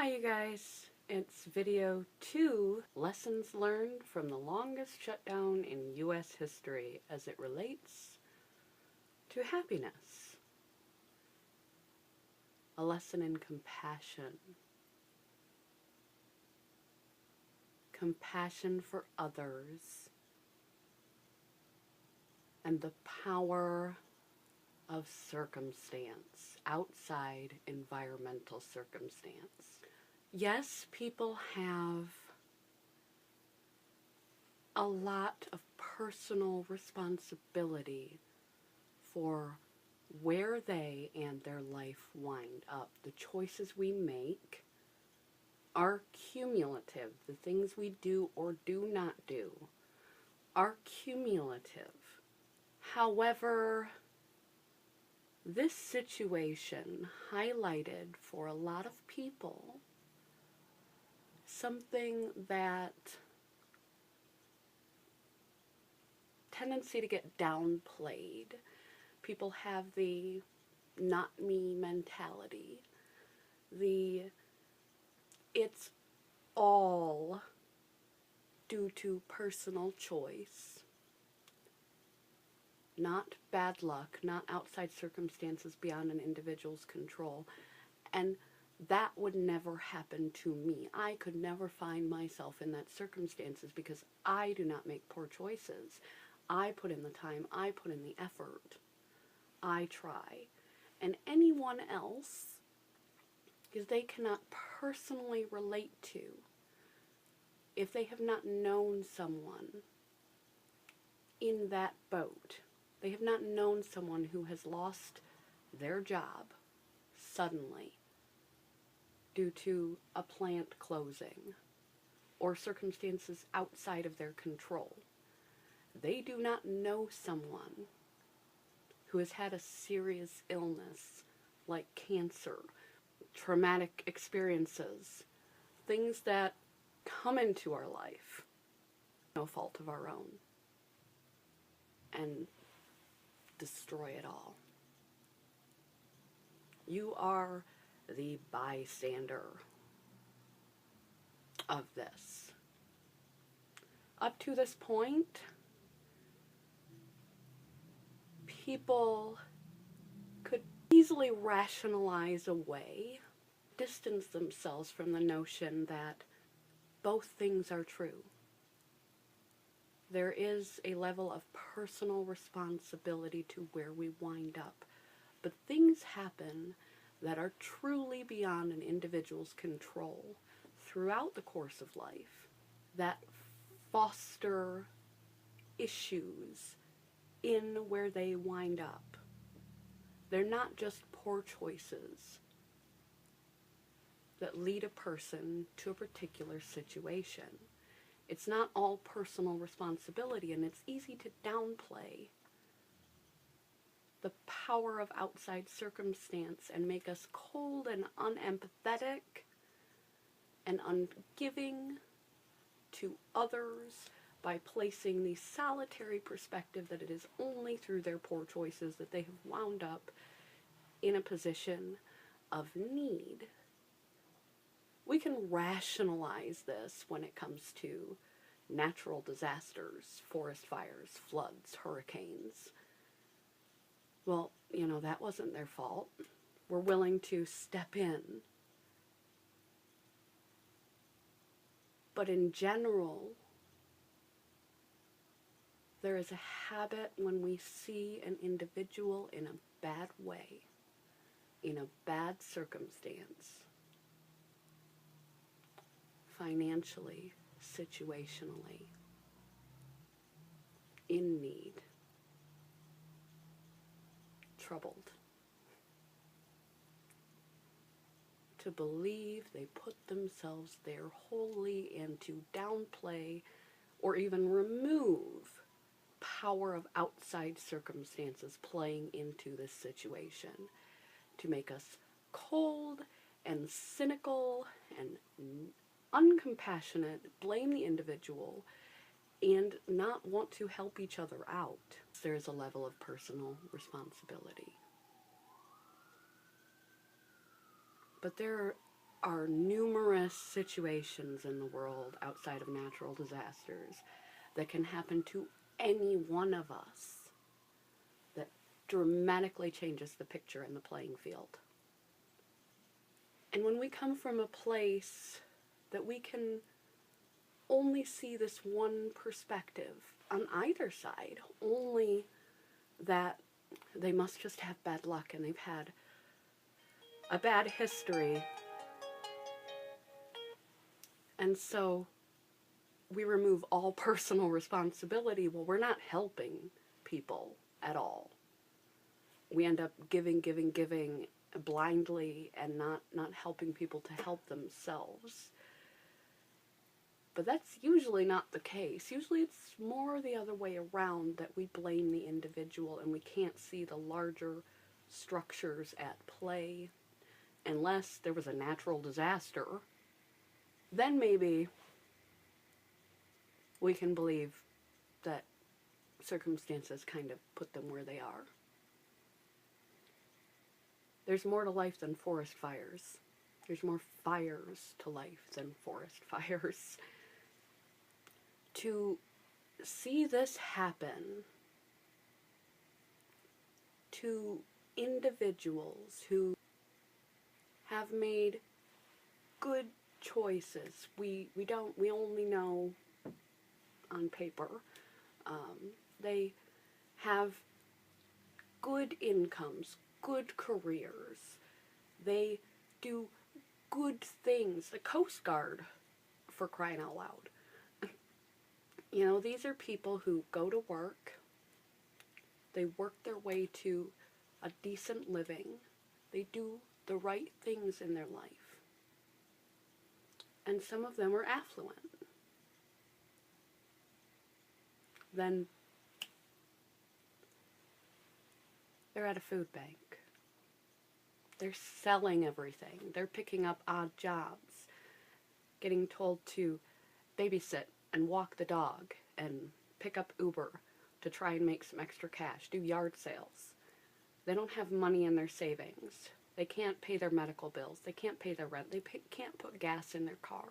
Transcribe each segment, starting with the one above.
Hi you guys, it's video 2, Lessons Learned from the Longest Shutdown in U.S. History as it relates to happiness. A lesson in compassion. Compassion for others and the power of circumstance, outside environmental circumstance. Yes, people have a lot of personal responsibility for where they and their life wind up. The choices we make are cumulative. The things we do or do not do are cumulative. However, this situation highlighted for a lot of people something that tendency to get downplayed. People have the not me mentality. It's all due to personal choice. Not bad luck, not outside circumstances beyond an individual's control. And that would never happen to me. I could never find myself in that circumstances because I do not make poor choices. I put in the time, I put in the effort, I try. And anyone else, because they cannot personally relate to, if they have not known someone in that boat, they have not known someone who has lost their job suddenly due to a plant closing or circumstances outside of their control. They do not know someone who has had a serious illness like cancer, traumatic experiences, things that come into our life, no fault of our own, and destroy it all. You are the bystander of this. Up to this point, people could easily rationalize away, distance themselves from the notion that both things are true. There is a level of personal responsibility to where we wind up, but things happen that are truly beyond an individual's control throughout the course of life that foster issues in where they wind up. They're not just poor choices that lead a person to a particular situation. It's not all personal responsibility, and it's easy to downplay the power of outside circumstance and make us cold and unempathetic and ungiving to others by placing the solitary perspective that it is only through their poor choices that they have wound up in a position of need. We can rationalize this when it comes to natural disasters, forest fires, floods, hurricanes. Well, that wasn't their fault. We're willing to step in. But in general, there is a habit when we see an individual in a bad way, in a bad circumstance, financially, situationally, in need, troubled, to believe they put themselves there wholly and to downplay or even remove power of outside circumstances playing into this situation to make us cold and cynical and uncompassionate, blame the individual, and not want to help each other out. There's a level of personal responsibility. But there are numerous situations in the world outside of natural disasters that can happen to any one of us that dramatically changes the picture and the playing field. And when we come from a place that we can only see this one perspective on either side, only that they must just have bad luck and they've had a bad history, and so we remove all personal responsibility, well, we're not helping people at all. We end up giving blindly and not helping people to help themselves. But that's usually not the case. Usually it's more the other way around, that we blame the individual and we can't see the larger structures at play. Unless there was a natural disaster, then maybe we can believe that circumstances kind of put them where they are. There's more to life than forest fires. There's more fires to life than forest fires. To see this happen to individuals who have made good choices. We only know on paper. They have good incomes, good careers. They do good things. The Coast Guard, for crying out loud. You know, these are people who go to work. They work their way to a decent living. They do the right things in their life. And some of them are affluent. Then they're at a food bank. They're selling everything. They're picking up odd jobs, getting told to babysit and walk the dog and pick up Uber to try and make some extra cash, do yard sales. They don't have money in their savings. They can't pay their medical bills. They can't pay their rent. They can't put gas in their car.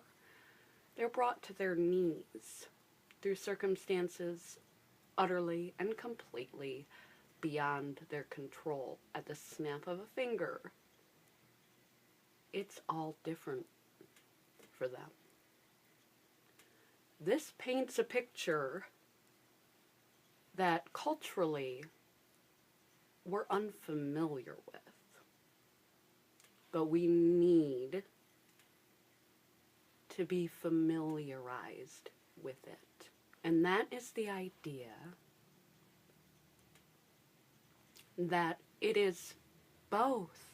They're brought to their knees through circumstances utterly and completely beyond their control at the snap of a finger. It's all different for them. This paints a picture that culturally we're unfamiliar with, but we need to be familiarized with it. And that is the idea that it is both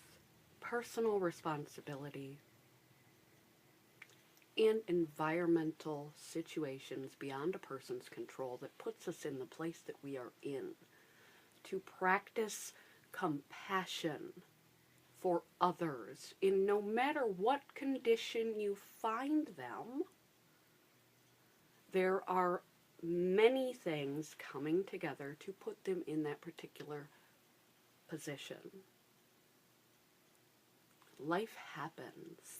personal responsibility and environmental situations beyond a person's control that puts us in the place that we are in. To practice compassion for others in no matter what condition you find them. There are many things coming together to put them in that particular position. Life happens.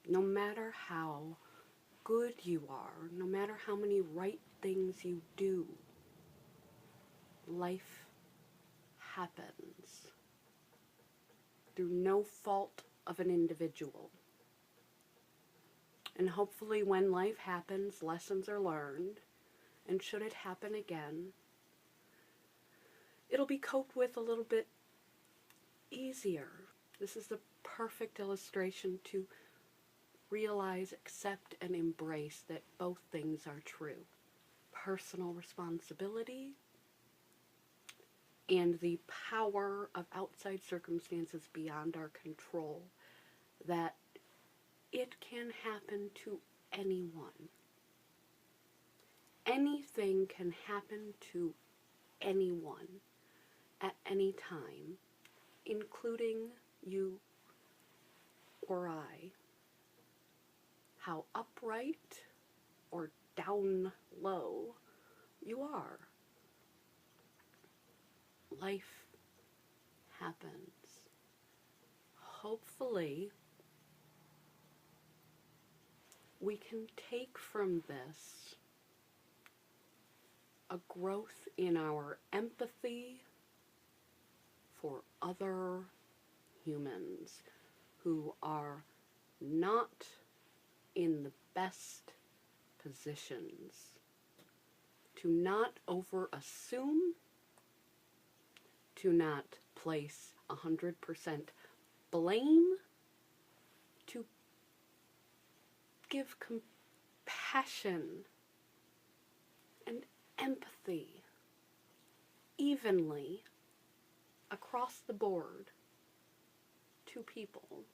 No matter how good you are, no matter how many right things you do, life happens through no fault of an individual. And hopefully when life happens, lessons are learned, and should it happen again, it'll be coped with a little bit easier. This is the perfect illustration to realize, accept, and embrace that both things are true. Personal responsibility and the power of outside circumstances beyond our control, that it can happen to anyone. Anything can happen to anyone at any time, including you or I. How upright or down low you are. Life happens. hopefully we can take from this a growth in our empathy for other humans who are not in the best positions, to not over-assume, to not place 100% blame, to give compassion and empathy evenly across the board to people.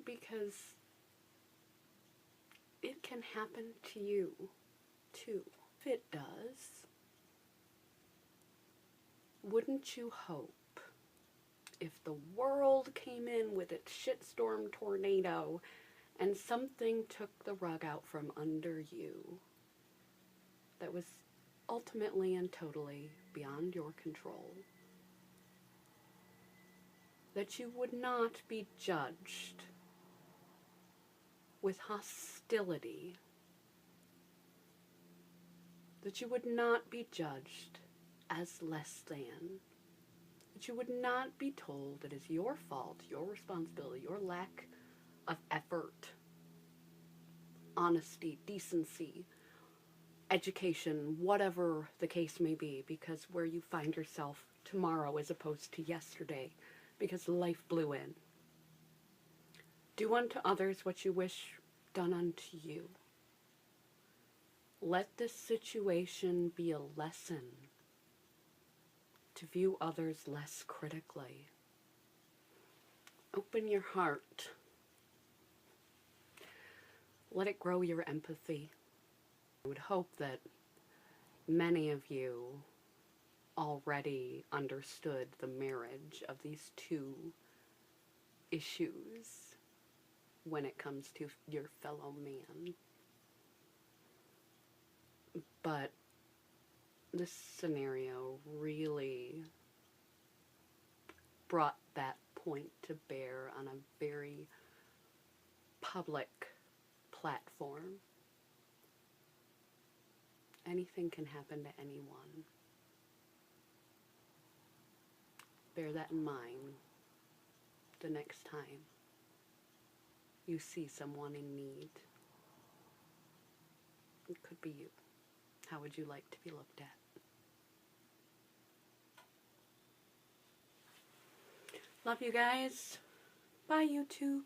Because it can happen to you too. If it does, wouldn't you hope, if the world came in with its shitstorm tornado and something took the rug out from under you that was ultimately and totally beyond your control, that you would not be judged with hostility, that you would not be judged as less than, that you would not be told it is your fault, your responsibility, your lack of effort, honesty, decency, education, whatever the case may be, because where you find yourself tomorrow as opposed to yesterday, because life blew in. Do unto others what you wish done unto you. Let this situation be a lesson to view others less critically. Open your heart. Let it grow your empathy. I would hope that many of you already understood the marriage of these two issues when it comes to your fellow man. But this scenario really brought that point to bear on a very public platform. Anything can happen to anyone. Bear that in mind the next time you see someone in need. It could be you. How would you like to be looked at? Love you guys. Bye, YouTube.